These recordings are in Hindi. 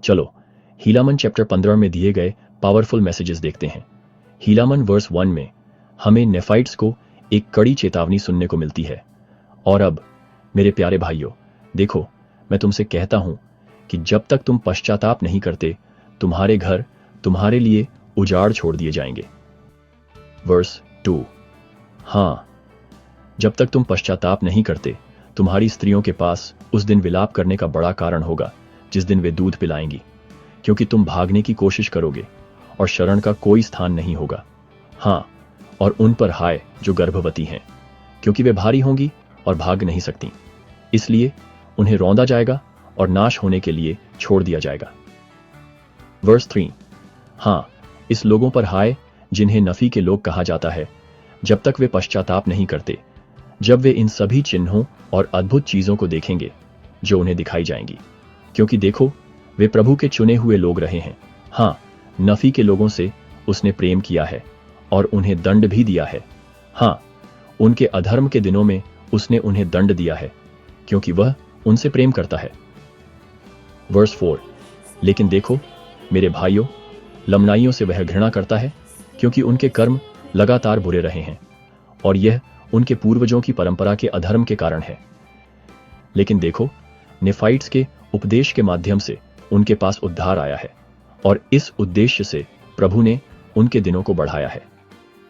चलो हीलामन चैप्टर 15 में दिए गए पावरफुल मैसेजेस देखते हैं। हीलामन वर्स 1 में हमें नेफाइट्स को एक कड़ी चेतावनी सुनने को मिलती है। और अब मेरे प्यारे भाइयों, देखो मैं तुमसे कहता हूं कि जब तक तुम पश्चाताप नहीं करते, तुम्हारे घर तुम्हारे लिए उजाड़ छोड़ दिए जाएंगे। वर्स 2, हाँ, जब तक तुम पश्चाताप नहीं करते, तुम्हारी स्त्रियों के पास उस दिन विलाप करने का बड़ा कारण होगा जिस दिन वे दूध पिलाएंगी, क्योंकि तुम भागने की कोशिश करोगे और शरण का कोई स्थान नहीं होगा। हाँ, और उन पर हाय जो गर्भवती हैं, क्योंकि वे भारी होंगी और भाग नहीं सकती, इसलिए उन्हें रौंदा जाएगा और नाश होने के लिए छोड़ दिया जाएगा। वर्स 3, हाँ, इस लोगों पर हाय जिन्हें नफी के लोग कहा जाता है, जब तक वे पश्चाताप नहीं करते, जब वे इन सभी चिन्हों और अद्भुत चीजों को देखेंगे जो उन्हें दिखाई जाएंगी, क्योंकि देखो वे प्रभु के चुने हुए लोग रहे हैं। हाँ, नफी के लोगों से उसने प्रेम किया है और उन्हें दंड भी दिया है। हाँ, उनके अधर्म के दिनों में उसने उन्हें दंड दिया है, क्योंकि वह उनसे प्रेम करता है। वर्स 4, लेकिन देखो मेरे भाइयों, लमनाइयों से वह घृणा करता है, क्योंकि उनके कर्म लगातार बुरे रहे हैं और यह उनके पूर्वजों की परंपरा के अधर्म के कारण है। लेकिन देखो, नेफाइट्स के उपदेश के माध्यम से उनके पास उद्धार आया है और इस उद्देश्य से प्रभु ने उनके दिनों को बढ़ाया है।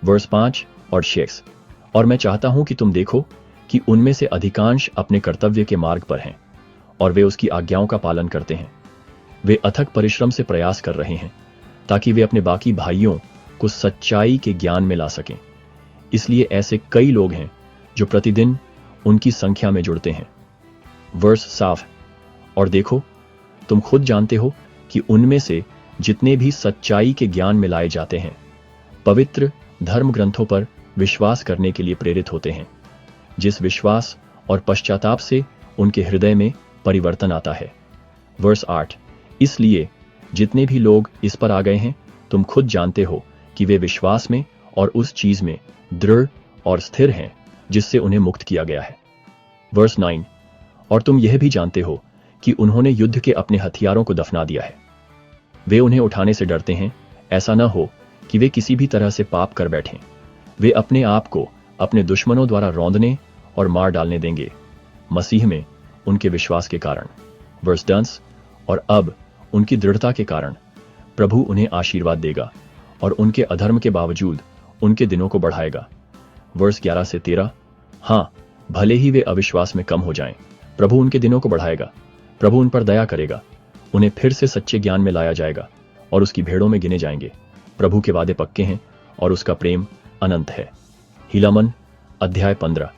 वर्स 5 और 6, और मैं चाहता हूं कि तुम देखो कि उनमें से अधिकांश अपने कर्तव्य के मार्ग पर हैं और वे उसकी आज्ञाओं का पालन करते हैं। वे अथक परिश्रम से प्रयास कर रहे हैं ताकि वे अपने बाकी भाइयों को सच्चाई के ज्ञान में ला सकें। इसलिए ऐसे कई लोग हैं जो प्रतिदिन उनकी संख्या में जुड़ते हैं। वर्स 7, और देखो तुम खुद जानते हो कि उनमें से जितने भी सच्चाई के ज्ञान में लाए जाते हैं, पवित्र धर्म ग्रंथों पर विश्वास करने के लिए प्रेरित होते हैं, जिस विश्वास और पश्चाताप से उनके हृदय में परिवर्तन आता है। वर्स 8, इसलिए जितने भी लोग इस पर आ गए हैं, तुम खुद जानते हो कि वे विश्वास में और उस चीज में दृढ़ और स्थिर हैं जिससे उन्हें मुक्त किया गया है। वर्स 9, और तुम यह भी जानते हो कि उन्होंने युद्ध के अपने हथियारों को दफना दिया है। वे उन्हें उठाने से डरते हैं, ऐसा न हो कि वे किसी भी तरह से पाप कर बैठें। वे अपने आप को अपने दुश्मनों द्वारा रौंदने और मार डालने देंगे, मसीह में उनके विश्वास के कारण। वर्स 10, और अब उनकी दृढ़ता के कारण प्रभु उन्हें आशीर्वाद देगा और उनके अधर्म के बावजूद उनके दिनों को बढ़ाएगा। वर्स 11 से 13, हाँ, भले ही वे अविश्वास में कम हो जाएं, प्रभु उनके दिनों को बढ़ाएगा। प्रभु उन पर दया करेगा, उन्हें फिर से सच्चे ज्ञान में लाया जाएगा और उसकी भेड़ों में गिने जाएंगे। प्रभु के वादे पक्के हैं और उसका प्रेम अनंत है। हीलामन अध्याय 15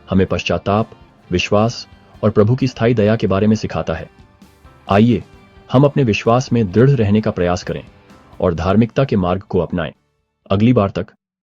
हमें पश्चाताप, विश्वास और प्रभु की स्थायी दया के बारे में सिखाता है। आइए हम अपने विश्वास में दृढ़ रहने का प्रयास करें और धार्मिकता के मार्ग को अपनाएं। अगली बार तक